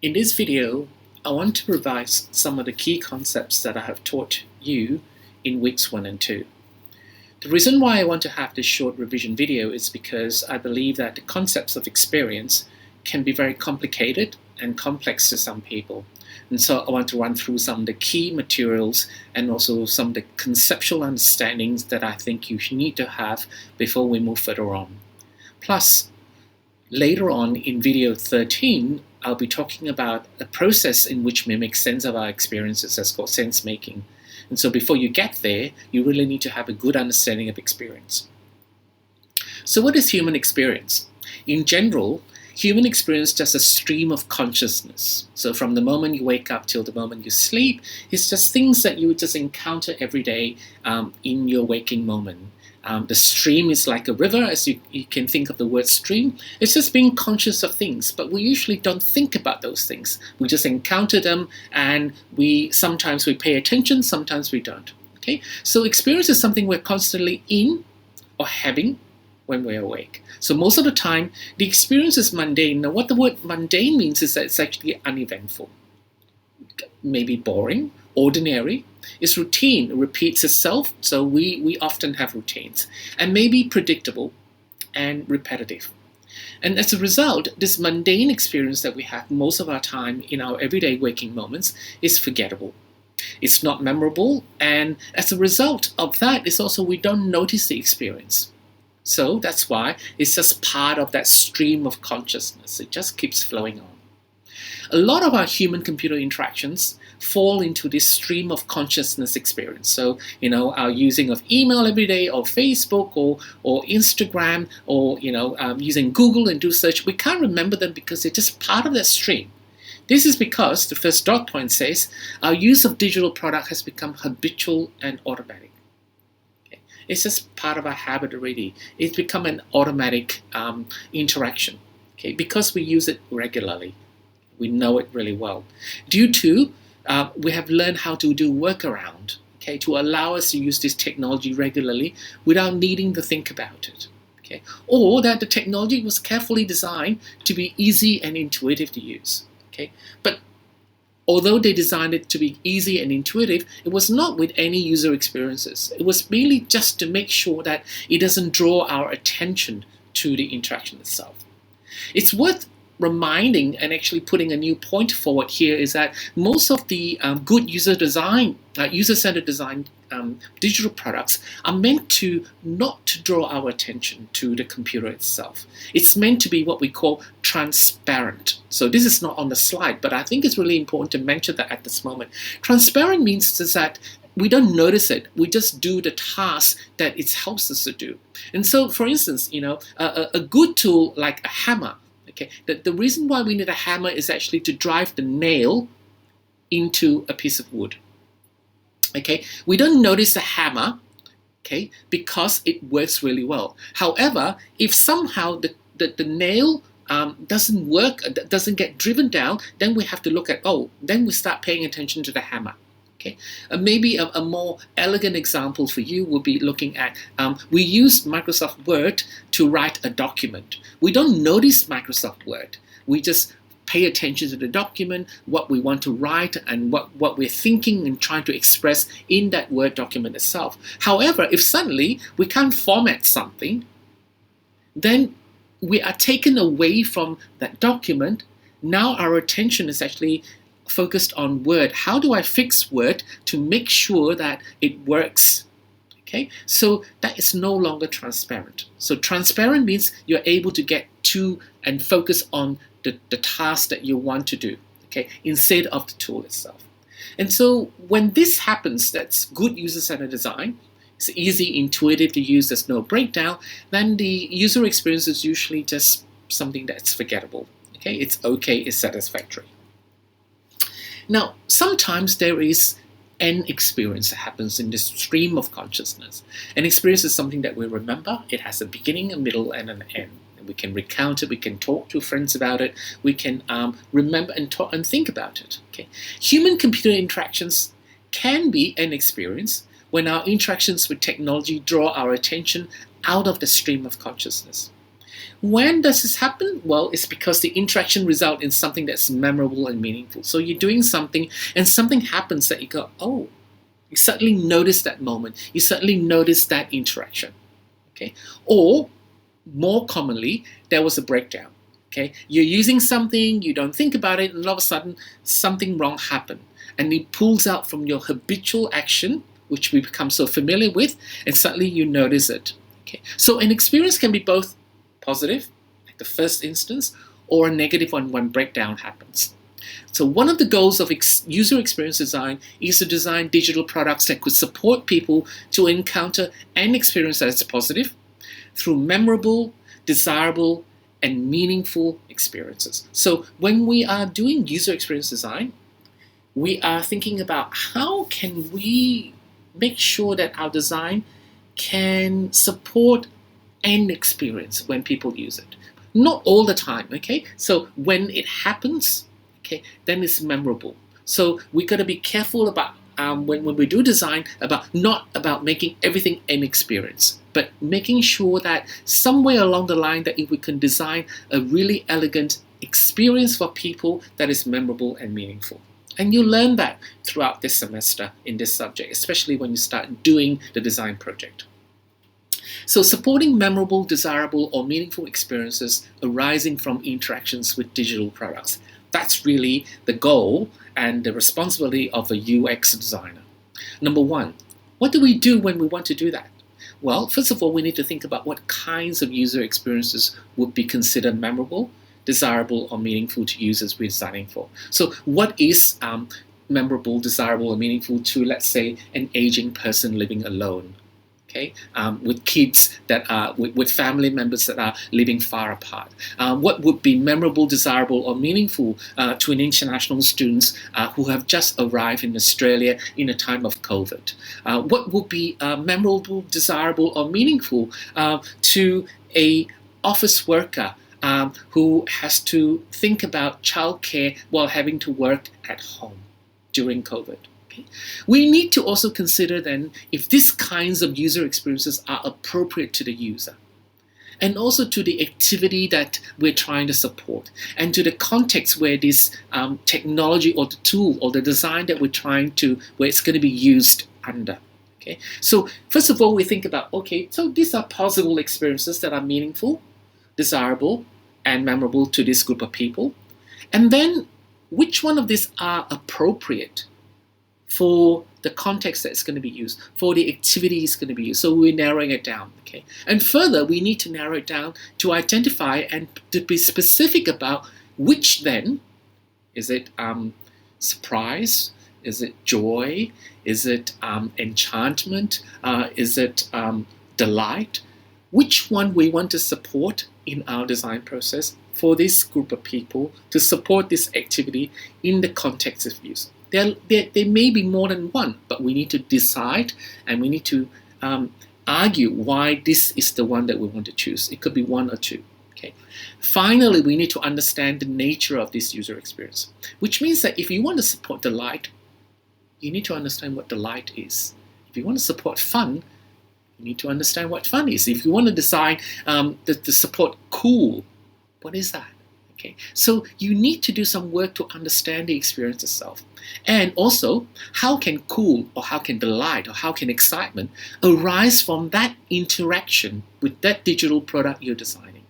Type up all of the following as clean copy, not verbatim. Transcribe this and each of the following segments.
In this video, I want to revise some of the key concepts that I have taught you in weeks 1 and 2. The reason why I want to have this short revision video is because I believe that the concepts of experience can be very complicated and complex to some people. And so I want to run through some of the key materials and also some of the conceptual understandings that I think you need to have before we move further on. Plus, later on in video 13, I'll be talking about a process in which we make sense of our experiences that's called sense making. And so before you get there, you really need to have a good understanding of experience. So what is human experience? In general, human experience is just a stream of consciousness. So from the moment you wake up till the moment you sleep, it's just things that you just encounter every day in your waking moment. The stream is like a river, as you can think of the word stream. It's just being conscious of things, but we usually don't think about those things. We just encounter them, and sometimes we pay attention, sometimes we don't. Okay, so experience is something we're constantly in or having when we're awake. So most of the time, the experience is mundane. Now, what the word mundane means is that it's actually uneventful, maybe boring, ordinary. It's routine, it repeats itself, so we often have routines, and maybe predictable and repetitive. And as a result, this mundane experience that we have most of our time in our everyday waking moments is forgettable. It's not memorable, and as a result of that, it's also we don't notice the experience. So that's why it's just part of that stream of consciousness. It just keeps flowing on. A lot of our human-computer interactions fall into this stream of consciousness experience. So, our using of email every day, or Facebook, or Instagram, or using Google and do search, we can't remember them because they're just part of that stream. This is because the first dot point says our use of digital product has become habitual and automatic. Okay? It's just part of our habit already. It's become an automatic interaction, okay? Because we use it regularly. We know it really well. Due to we have learned how to do workaround, okay, to allow us to use this technology regularly without needing to think about it, okay, or that the technology was carefully designed to be easy and intuitive to use, okay. But although they designed it to be easy and intuitive, it was not with any user experiences. It was merely just to make sure that it doesn't draw our attention to the interaction itself. It's worth reminding and actually putting a new point forward here is that most of the good user-centered design digital products are meant to not to draw our attention to the computer itself. It's meant to be what we call transparent. So this is not on the slide, but I think it's really important to mention that at this moment. Transparent means is that we don't notice it. We just do the task that it helps us to do. And so, for instance, a good tool like a hammer. Okay, the reason why we need a hammer is actually to drive the nail into a piece of wood. Okay, we don't notice a hammer, okay, because it works really well. However, if somehow the nail doesn't work, doesn't get driven down, then we have to look at, then we start paying attention to the hammer. Okay. Maybe a more elegant example for you would be looking at, we use Microsoft Word to write a document. We don't notice Microsoft Word. We just pay attention to the document, what we want to write, and what we're thinking and trying to express in that Word document itself. However, if suddenly we can't format something, then we are taken away from that document. Now our attention is actually focused on Word. How do I fix Word to make sure that it works? Okay, so that is no longer transparent. So transparent means you're able to get to and focus on the task that you want to do, okay, instead of the tool itself. And so when this happens, that's good user-centered design. It's easy, intuitive to use, there's no breakdown, then the user experience is usually just something that's forgettable. Okay, it's okay, it's satisfactory. Now, sometimes there is an experience that happens in this stream of consciousness. An experience is something that we remember. It has a beginning, a middle, and an end. And we can recount it, we can talk to friends about it, we can remember and talk and think about it. Okay? Human-computer interactions can be an experience when our interactions with technology draw our attention out of the stream of consciousness. When does this happen? Well, it's because the interaction results in something that's memorable and meaningful. So you're doing something and something happens that you go, oh, you suddenly notice that moment. You suddenly notice that interaction. Okay? Or more commonly, there was a breakdown. Okay? You're using something, you don't think about it, and all of a sudden something wrong happened. And it pulls out from your habitual action, which we become so familiar with, and suddenly you notice it. Okay? So an experience can be both positive, like the first instance, or a negative one when breakdown happens. So one of the goals of user experience design is to design digital products that could support people to encounter an experience that is positive through memorable, desirable, and meaningful experiences. So when we are doing user experience design, we are thinking about how can we make sure that our design can support an experience when people use it. Not all the time, okay? So when it happens, okay, then it's memorable. So we got to be careful about when we do design, not about making everything an experience, but making sure that somewhere along the line that if we can design a really elegant experience for people that is memorable and meaningful. And you learn that throughout this semester in this subject, especially when you start doing the design project. So supporting memorable, desirable, or meaningful experiences arising from interactions with digital products. That's really the goal and the responsibility of a UX designer. Number one, what do we do when we want to do that? Well, first of all, we need to think about what kinds of user experiences would be considered memorable, desirable, or meaningful to users we're designing for. So what is memorable, desirable, or meaningful to, let's say, an aging person living alone? Okay, with kids that are with family members that are living far apart. What would be memorable, desirable, or meaningful to an international students who have just arrived in Australia in a time of COVID? What would be memorable, desirable, or meaningful to a office worker who has to think about childcare while having to work at home during COVID? We need to also consider then if these kinds of user experiences are appropriate to the user, and also to the activity that we're trying to support, and to the context where this technology or the tool or the design that where it's going to be used under. Okay, so first of all, we think about, okay, so these are possible experiences that are meaningful, desirable, and memorable to this group of people, and then which one of these are appropriate for the context that it's going to be used, for the activity it's going to be used. So we're narrowing it down, okay? And further, we need to narrow it down to identify and to be specific about which then, is it surprise? Is it joy? Is it enchantment? Is it delight? Which one we want to support in our design process for this group of people to support this activity in the context of use. There may be more than one, but we need to decide and we need to argue why this is the one that we want to choose. It could be one or two. Okay. Finally, we need to understand the nature of this user experience, which means that if you want to support delight, you need to understand what delight is. If you want to support fun, you need to understand what fun is. If you want to design to support cool, what is that? Okay, so you need to do some work to understand the experience itself. And also, how can cool or how can delight or how can excitement arise from that interaction with that digital product you're designing?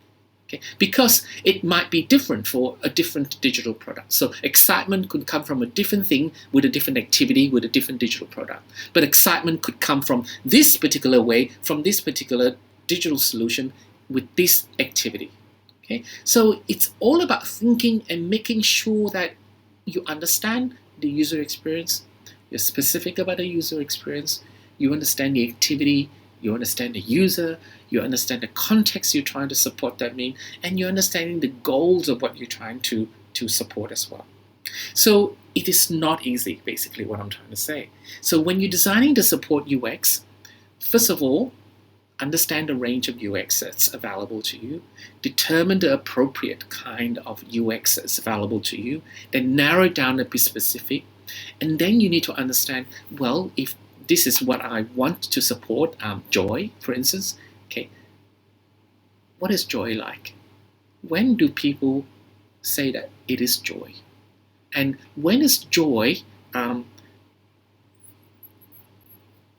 Okay, because it might be different for a different digital product. So excitement could come from a different thing with a different activity with a different digital product. But excitement could come from this particular way, from this particular digital solution with this activity. Okay, so it's all about thinking and making sure that you understand the user experience, you're specific about the user experience, you understand the activity, you understand the user, you understand the context you're trying to support that mean, and you're understanding the goals of what you're trying to support as well. So it is not easy, basically what I'm trying to say. So when you're designing to support UX, first of all, understand the range of UX that's available to you, determine the appropriate kind of UX that's available to you, then narrow it down and be specific, and then you need to understand, well, if this is what I want to support, joy, for instance, okay, what is joy like? When do people say that it is joy? And when is joy,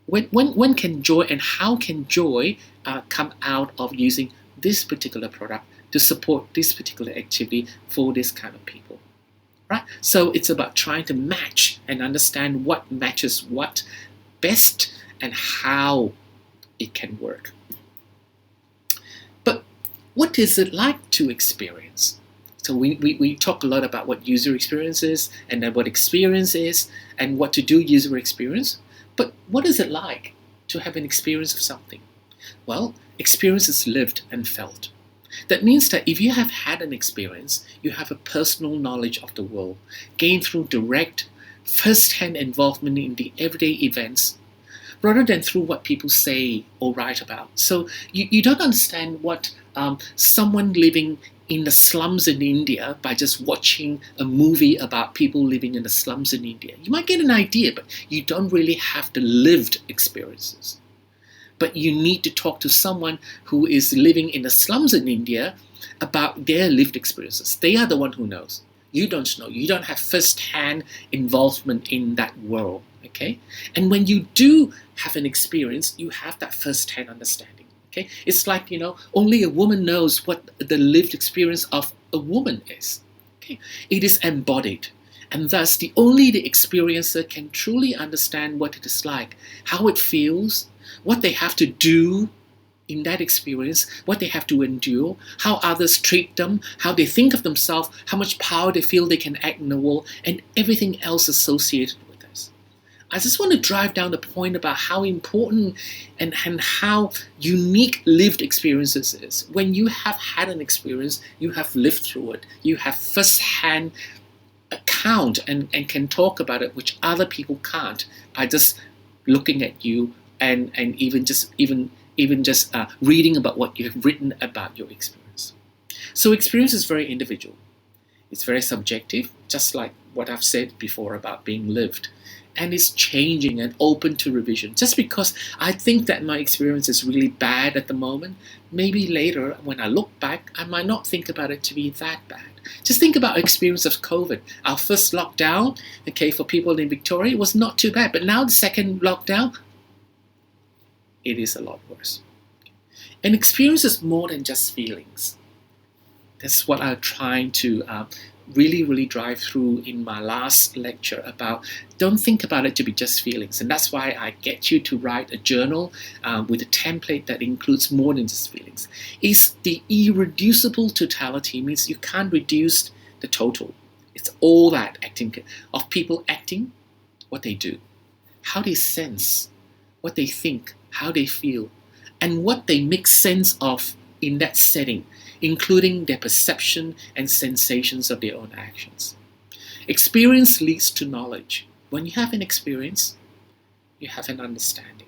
when can joy and how can joy come out of using this particular product to support this particular activity for this kind of people? Right? So it's about trying to match and understand what matches what best and how it can work. But what is it like to experience? So we talk a lot about what user experience is, and then what experience is, and what to do user experience. But what is it like to have an experience of something? Well, experience is lived and felt. That means that if you have had an experience, you have a personal knowledge of the world, gained through direct, first-hand involvement in the everyday events, rather than through what people say or write about. So you don't understand what someone living in the slums in India by just watching a movie about people living in the slums in India. You might get an idea, but you don't really have the lived experiences. But you need to talk to someone who is living in the slums in India about their lived experiences. They are the one who knows. You don't know. You don't have first-hand involvement in that world. Okay? And when you do have an experience, you have that first-hand understanding. Okay? It's like, only a woman knows what the lived experience of a woman is. Okay? It is embodied. And thus, only the experiencer can truly understand what it is like, how it feels, what they have to do in that experience, what they have to endure, how others treat them, how they think of themselves, how much power they feel they can act in the world, and everything else associated with this. I just want to drive down the point about how important and how unique lived experiences is. When you have had an experience, you have lived through it, you have first-hand account and can talk about it, which other people can't, by just looking at you and even just reading about what you have written about your experience. So experience is very individual. It's very subjective, just like what I've said before about being lived. And it's changing and open to revision. Just because I think that my experience is really bad at the moment, maybe later when I look back, I might not think about it to be that bad. Just think about our experience of COVID. Our first lockdown, for people in Victoria, was not too bad. But now the second lockdown, it is a lot worse. And experience is more than just feelings. That's what I'm trying to really drive through in my last lecture about don't think about it to be just feelings. And that's why I get you to write a journal with a template that includes more than just feelings. It's the irreducible totality, means you can't reduce the total. It's all that acting of people acting, what they do, how they sense, what they think, how they feel, and what they make sense of in that setting, including their perception and sensations of their own actions. Experience leads to knowledge. When you have an experience, you have an understanding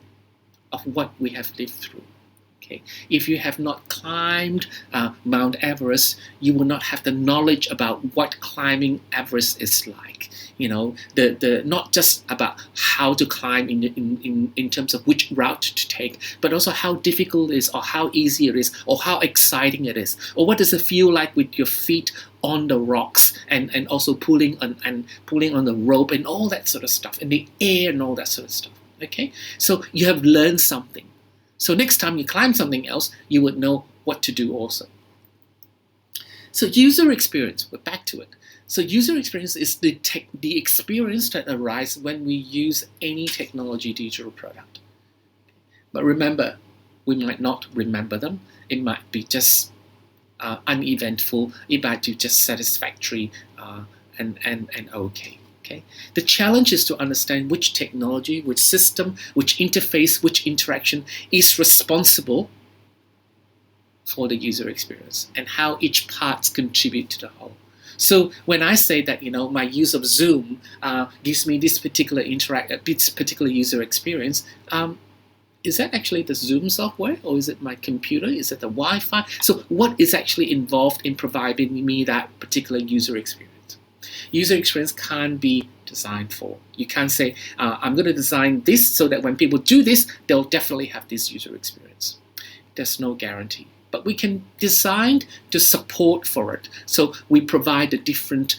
of what we have lived through. Okay? If you have not climbed Mount Everest, you will not have the knowledge about what climbing Everest is like. Not just about how to climb in terms of which route to take, but also how difficult it is, or how easy it is, or how exciting it is, or what does it feel like with your feet on the rocks and also pulling on the rope and all that sort of stuff, in the air and all that sort of stuff. Okay, so you have learned something. So next time you climb something else, you would know what to do also. So user experience, we're back to it. So user experience is the experience that arises when we use any technology digital product. But remember, we might not remember them. It might be just uneventful. It might be just satisfactory and okay. Okay? The challenge is to understand which technology, which system, which interface, which interaction is responsible for the user experience and how each part contribute to the whole. So when I say that my use of Zoom gives me this particular user experience, is that actually the Zoom software, or is it my computer? Is it the Wi-Fi? So what is actually involved in providing me that particular user experience? User experience can't be designed for. You can't say, I'm going to design this so that when people do this, they'll definitely have this user experience. There's no guarantee. but we can design to support for it. So we provide the different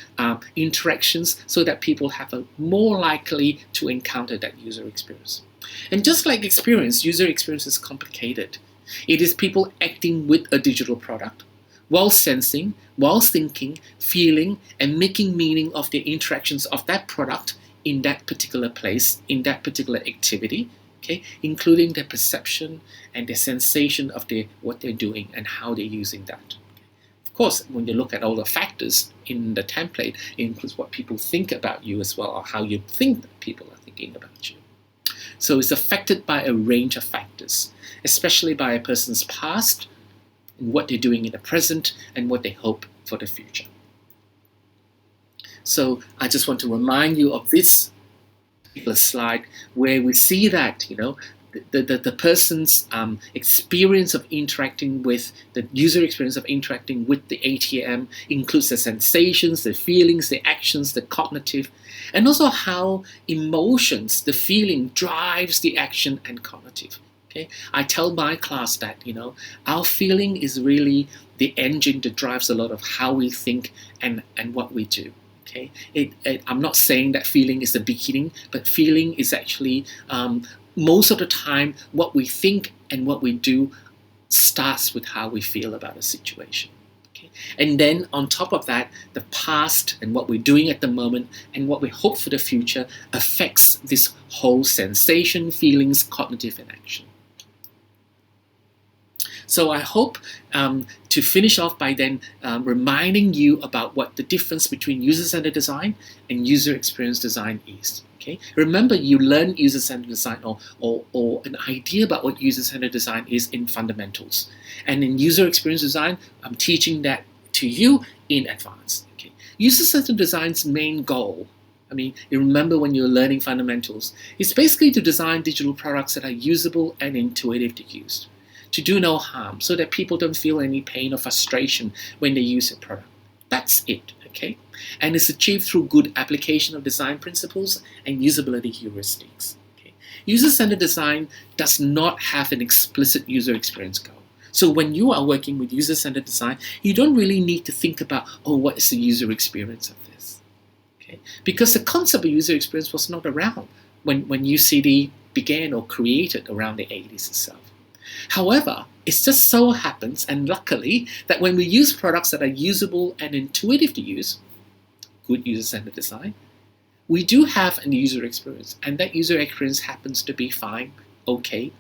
interactions so that people have a more likely to encounter that user experience. And just like experience, user experience is complicated. It is people acting with a digital product while sensing, while thinking, feeling, and making meaning of the interactions of that product in that particular place, in that particular activity, okay, including their perception and their sensation of what they're doing and how they're using that. Of course, when you look at all the factors in the template, it includes what people think about you as well, or how you think that people are thinking about you. So it's affected by a range of factors, especially by a person's past, and what they're doing in the present, and what they hope for the future. So I just want to remind you of this particular slide where we see that, the person's experience of interacting with, the user experience of interacting with the ATM includes the sensations, the feelings, the actions, the cognitive, and also how emotions, the feeling, drives the action and cognitive. Okay? I tell my class that, our feeling is really the engine that drives a lot of how we think and what we do. Okay? I'm not saying that feeling is the beginning, but feeling is actually most of the time what we think and what we do starts with how we feel about a situation. Okay? And then on top of that, the past and what we're doing at the moment and what we hope for the future affects this whole sensation, feelings, cognitive, and action. So I hope to finish off by then reminding you about what the difference between user-centered design and user experience design is. Okay? Remember, you learn user-centered design or an idea about what user-centered design is in fundamentals. And in user experience design, I'm teaching that to you in advance. Okay? User-centered design's main goal, you remember when you're learning fundamentals, is basically to design digital products that are usable and intuitive to use, to do no harm, so that people don't feel any pain or frustration when they use a product. That's it, okay? And it's achieved through good application of design principles and usability heuristics. Okay? User-centered design does not have an explicit user experience goal. So when you are working with user-centered design, you don't really need to think about, what is the user experience of this? Okay? Because the concept of user experience was not around when UCD began or created around the 80s itself. However, it just so happens, and luckily, that when we use products that are usable and intuitive to use, good user-centered design, we do have a user experience, and that user experience happens to be fine, okay,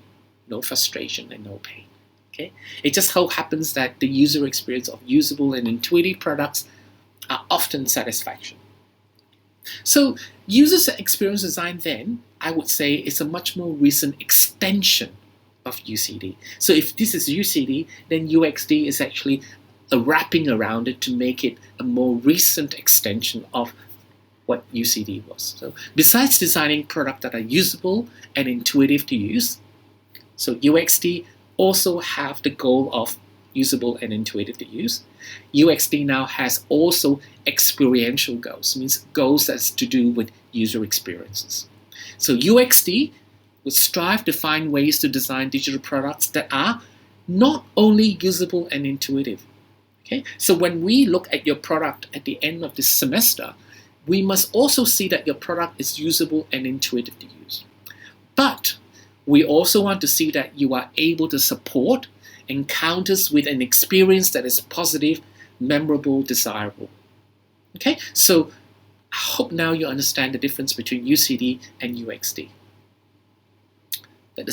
no frustration and no pain. Okay? It just so happens that the user experience of usable and intuitive products are often satisfaction. So user experience design then, I would say, is a much more recent extension of UCD. So if this is UCD, then UXD is actually a wrapping around it to make it a more recent extension of what UCD was. So besides designing products that are usable and intuitive to use, so UXD also have the goal of usable and intuitive to use. UXD now has also experiential goals, means goals that's to do with user experiences. So UXD would strive to find ways to design digital products that are not only usable and intuitive. Okay? So when we look at your product at the end of this semester, we must also see that your product is usable and intuitive to use. But we also want to see that you are able to support encounters with an experience that is positive, memorable, desirable. Okay? So I hope now you understand the difference between UCD and UXD.